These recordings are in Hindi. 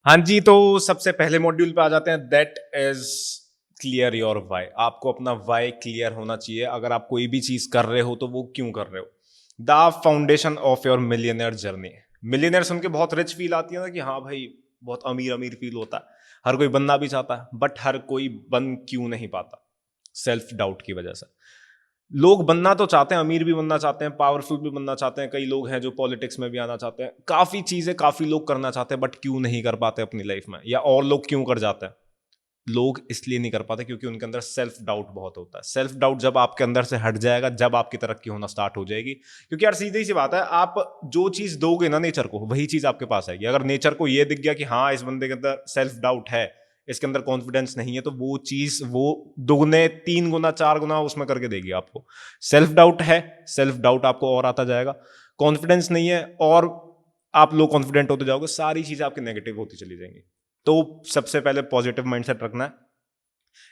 हाँ जी, तो सबसे पहले मॉड्यूल पे आ जाते हैं, that is clear your why. आपको अपना वाई क्लियर होना चाहिए। अगर आप कोई भी चीज कर रहे हो तो वो क्यों कर रहे हो। The foundation of your millionaire journey. Millionaire सुन के बहुत रिच फील आती है ना, कि हाँ भाई बहुत अमीर अमीर फील होता है। हर कोई बनना भी चाहता है, बट हर कोई बन क्यों नहीं पाता? सेल्फ डाउट की वजह से। लोग बनना तो चाहते हैं, अमीर भी बनना चाहते हैं, पावरफुल भी बनना चाहते हैं, कई लोग हैं जो पॉलिटिक्स में भी आना चाहते हैं, काफी चीजें काफी लोग करना चाहते हैं, बट क्यों नहीं कर पाते अपनी लाइफ में, या और लोग क्यों कर जाते हैं? लोग इसलिए नहीं कर पाते क्योंकि उनके अंदर सेल्फ डाउट बहुत होता है। सेल्फ डाउट जब आपके अंदर से हट जाएगा, जब आपकी तरक्की होना स्टार्ट हो जाएगी। क्योंकि यार सीधी सी बात है, आप जो चीज दोगे ना नेचर को, वही चीज आपके पास आएगी। अगर नेचर को ये दिख गया कि हाँ इस बंदे के अंदर सेल्फ डाउट है, इसके अंदर कॉन्फिडेंस नहीं है, तो वो चीज वो दुगने तीन गुना चार गुना उसमें करके देगी आपको। सेल्फ डाउट है, सेल्फ डाउट आपको और आता जाएगा। कॉन्फिडेंस नहीं है, और आप लो कॉन्फिडेंट होते जाओगे, सारी चीजें आपकी नेगेटिव होती चली जाएंगी। तो सबसे पहले पॉजिटिव माइंडसेट रखना है।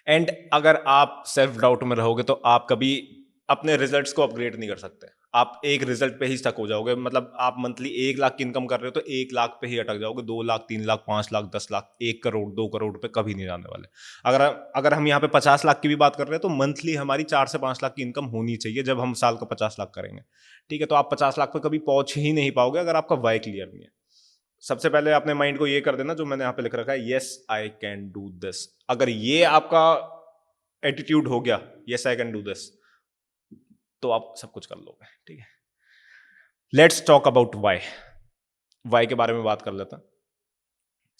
एंड अगर आप सेल्फ डाउट में रहोगे तो आप कभी अपने रिजल्ट्स को अपग्रेड नहीं कर सकते। आप एक रिजल्ट पे ही स्टक हो जाओगे। मतलब आप मंथली 1 लाख की इनकम कर रहे हो तो 1 लाख पे ही अटक जाओगे। 2 लाख, 3 लाख, 5 लाख, 10 लाख, 1 करोड़, 2 करोड़ पे कभी नहीं जाने वाले। अगर अगर हम यहाँ पे 50 लाख की भी बात कर रहे हैं तो मंथली हमारी 4 से 5 लाख की इनकम होनी चाहिए जब हम साल का 50 लाख करेंगे। ठीक है, तो आप 50 लाख पे कभी पहुंच ही नहीं पाओगे अगर आपका वाई क्लियर नहीं है। सबसे पहले अपने माइंड को ये कर देना जो मैंने यहाँ पे लिख रखा है, yes I can do this. अगर ये आपका एटीट्यूड हो गया, yes I can do this, तो आप सब कुछ कर लोगे। ठीक है, let's talk about why. Why के बारे में बात कर लेते हैं।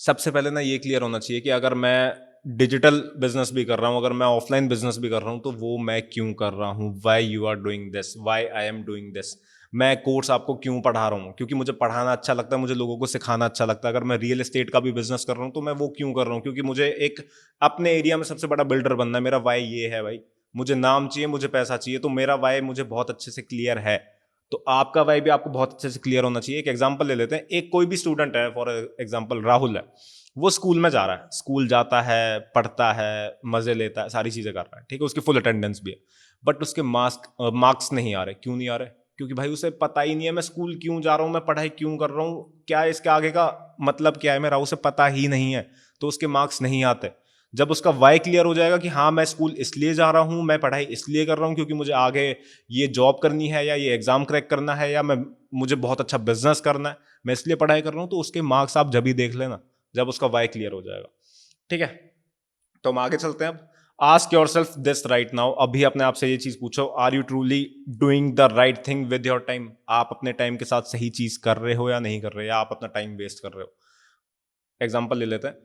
सबसे पहले ना ये क्लियर होना चाहिए कि अगर मैं डिजिटल बिजनेस भी कर रहा हूं, अगर मैं ऑफलाइन बिजनेस भी कर रहा हूं, तो वो मैं क्यों कर रहा हूं। Why you are doing this, why I am doing this. मैं कोर्स आपको क्यों पढ़ा रहा हूँ? क्योंकि मुझे पढ़ाना अच्छा लगता है, मुझे लोगों को सिखाना अच्छा लगता है। अगर मैं रियल एस्टेट का भी बिजनेस कर रहा हूँ तो मैं वो क्यों कर रहा हूँ? क्योंकि मुझे एक अपने एरिया में सबसे बड़ा बिल्डर बनना है। मेरा वाई ये है भाई, मुझे नाम चाहिए, मुझे पैसा चाहिए, तो मेरा वाई मुझे बहुत अच्छे से क्लियर है। तो आपका वाई भी आपको बहुत अच्छे से क्लियर होना चाहिए। एक एग्जांपल ले लेते हैं। एक कोई भी स्टूडेंट है, फॉर एग्जांपल राहुल है, वो स्कूल में जा रहा है, स्कूल जाता है, पढ़ता है, मजे लेता है, सारी चीजें कर रहा है, ठीक है, उसकी फुल अटेंडेंस भी है, बट उसके मार्क्स नहीं आ रहे। क्यों नहीं आ रहे? क्योंकि भाई उसे पता ही नहीं है मैं स्कूल क्यों जा रहा हूँ, मैं पढ़ाई क्यों कर रहा हूँ, क्या है इसके आगे का मतलब, क्या है मेरा, उसे पता ही नहीं है। तो उसके मार्क्स नहीं आते। जब उसका वाई क्लियर हो जाएगा कि हाँ मैं स्कूल इसलिए जा रहा हूँ, मैं पढ़ाई इसलिए कर रहा हूँ क्योंकि मुझे आगे ये जॉब करनी है, या ये एग्जाम क्रैक करना है, या मुझे बहुत अच्छा बिजनेस करना है, मैं इसलिए पढ़ाई कर रहा हूँ, तो उसके मार्क्स आप जब ही देख लेना जब उसका वाई क्लियर हो जाएगा। ठीक है, तो हम आगे चलते हैं। अब ask yourself this right now. अभी अपने आप से ये चीज पूछो, are you truly doing the right thing with your time? आप अपने टाइम के साथ सही चीज कर रहे हो या नहीं कर रहे, या आप अपना टाइम वेस्ट कर रहे हो? एग्जाम्पल ले लेते हैं।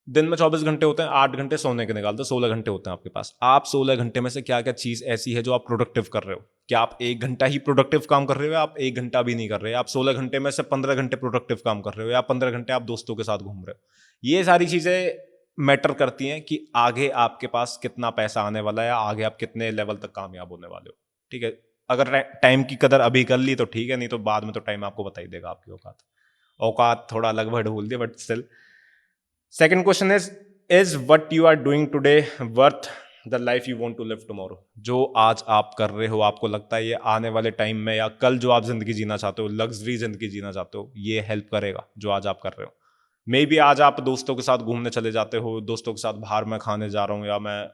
दिन में 24 घंटे होते हैं, 8 घंटे सोने के निकालते, 16 घंटे होते हैं आपके पास। आप 16 घंटे में से क्या क्या चीज ऐसी है जो आप प्रोडक्टिव कर रहे हो? क्या आप 1 घंटा ही प्रोडक्टिव काम कर रहे हो, या आप 1 घंटा भी नहीं कर रहे? आप 16 घंटे में से 15 घंटे प्रोडक्टिव काम कर रहे हो, या 15 घंटे आप दोस्तों के साथ घूम रहे हो? ये सारी चीजें मैटर करती हैं कि आगे आपके पास कितना पैसा आने वाला है, या आगे आप कितने लेवल तक कामयाब होने वाले हो। ठीक है, अगर टाइम की कदर अभी कर ली तो ठीक है, नहीं तो बाद में तो टाइम आपको बता ही देगा आपकी औकात। औकात थोड़ा अलग वर्ड बोल दिया, but still. Second question is what you are doing today worth the life you want to live tomorrow? जो आज आप कर रहे हो, आपको लगता है ये आने वाले टाइम में या कल जो आप जिंदगी जीना चाहते हो, लग्जरी जिंदगी जीना चाहते हो, ये हेल्प करेगा जो आज आप कर रहे हो? मे बी आज आप दोस्तों के साथ घूमने चले जाते हो, दोस्तों के साथ बाहर मैं खाने जा रहा हूँ, या मैं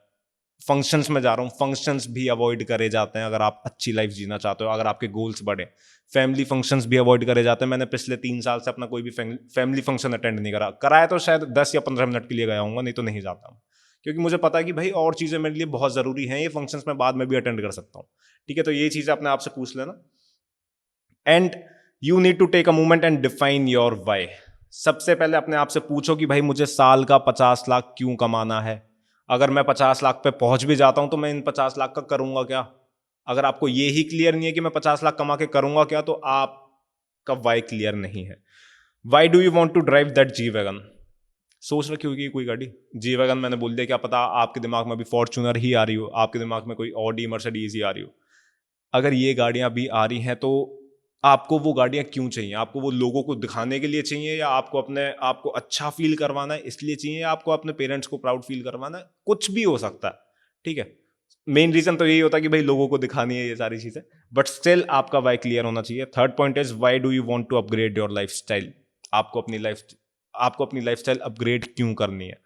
फंक्शंस में जा रहा हूँ। फंक्शंस भी अवॉइड करे जाते हैं अगर आप अच्छी लाइफ जीना चाहते हो, अगर आपके गोल्स बढ़े। फैमिली फंक्शंस भी अवॉइड करे जाते हैं। मैंने पिछले 3 साल से अपना कोई भी फैमिली फंक्शन अटेंड नहीं करा। कराया तो शायद 10 या 15 मिनट के लिए गया हूँ, नहीं तो नहीं जाता हूँ। क्योंकि मुझे पता है कि भाई और चीज़ें मेरे लिए बहुत ज़रूरी हैं, ये फंक्शंस मैं बाद में भी अटेंड कर सकता हूँ। ठीक है, तो ये चीज़ें अपने आप से पूछ लेना। And you need to take a moment and define your why. सबसे पहले अपने आप से पूछो कि भाई मुझे साल का 50 लाख क्यों कमाना है? अगर मैं 50 लाख पे पहुंच भी जाता हूं तो मैं इन 50 लाख का करूंगा क्या? अगर आपको ये ही क्लियर नहीं है कि मैं 50 लाख कमा के करूंगा क्या, तो आपका वाई क्लियर नहीं है। Why do you want to drive that G wagon? सोच रखी होगी कोई गाड़ी। जी वैगन मैंने बोल दिया, क्या पता आपके दिमाग में अभी फॉर्च्यूनर ही आ रही हो, आपके दिमाग में कोई ऑडी मर्सिडीज ही आ रही हो। अगर ये गाड़ियां भी आ रही हैं तो आपको वो गाड़ियां क्यों चाहिए? आपको वो लोगों को दिखाने के लिए चाहिए, या आपको अपने आपको अच्छा फील करवाना है इसलिए चाहिए, या आपको अपने पेरेंट्स को प्राउड फील करवाना है? कुछ भी हो सकता है। ठीक है, मेन रीजन तो यही होता है कि भाई लोगों को दिखानी है ये सारी चीजें, बट स्टिल आपका वाई क्लियर होना चाहिए। Third point is why do you want to upgrade your lifestyle? आपको अपनी लाइफ आपको अपनी लाइफस्टाइल अपग्रेड क्यों करनी है।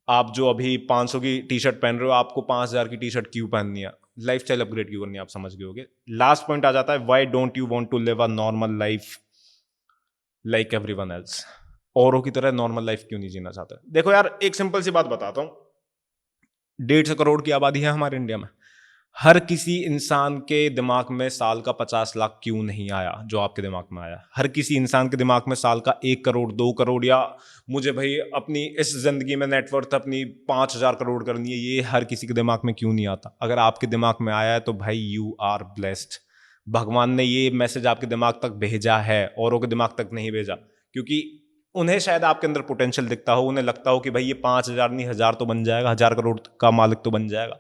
आप जो अभी 500 की टी शर्ट पहन रहे हो, आपको 5000 की टी शर्ट क्यों पहननी है, लाइफस्टाइल अपग्रेड क्यों करनी है, आप समझ गए होगे। लास्ट पॉइंट आ जाता है, why don't you want to live a normal life like everyone else. औरों की तरह नॉर्मल लाइफ क्यों नहीं जीना चाहते। देखो यार, एक सिंपल सी बात बताता हूं, 150 करोड़ की आबादी है हमारे इंडिया में। हर किसी इंसान के दिमाग में साल का 50 लाख क्यों नहीं आया जो आपके दिमाग में आया। हर किसी इंसान के दिमाग में साल का 1 करोड़, 2 करोड़, या मुझे भाई अपनी इस जिंदगी में नेटवर्थ अपनी 5,000 करोड़ करनी है, ये हर किसी के दिमाग में क्यों नहीं आता। अगर आपके दिमाग में आया है तो भाई यू आर ब्लेस्ड। भगवान ने ये मैसेज आपके दिमाग तक भेजा है, औरों के दिमाग तक नहीं भेजा, क्योंकि उन्हें शायद आपके अंदर पोटेंशियल दिखता हो, उन्हें लगता हो कि भाई ये 5,000 नहीं 1,000 तो बन जाएगा, 1,000 करोड़ का मालिक तो बन जाएगा।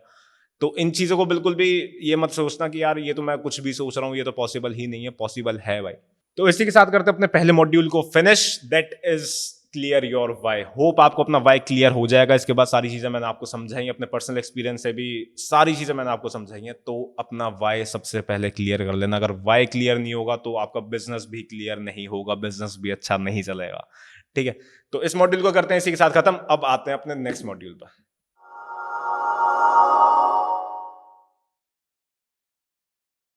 तो इन चीजों को बिल्कुल भी ये मत सोचना कि यार ये तो मैं कुछ भी सोच रहा हूं, ये तो पॉसिबल ही नहीं है। पॉसिबल है भाई। तो इसी के साथ करते हैं अपने पहले मॉड्यूल को finish, that is clear your why. Hope आपको अपना वाई क्लियर हो जाएगा। इसके बाद सारी चीजें मैंने आपको समझाई, अपने पर्सनल एक्सपीरियंस से भी सारी चीजें मैंने आपको समझाई हैं। तो अपना वाई सबसे पहले क्लियर कर लेना। अगर वाई क्लियर नहीं होगा तो आपका बिजनेस भी क्लियर नहीं होगा, बिजनेस भी अच्छा नहीं चलेगा। ठीक है, तो इस मॉड्यूल को करते हैं इसी के साथ खत्म। अब आते हैं अपने नेक्स्ट मॉड्यूल पर।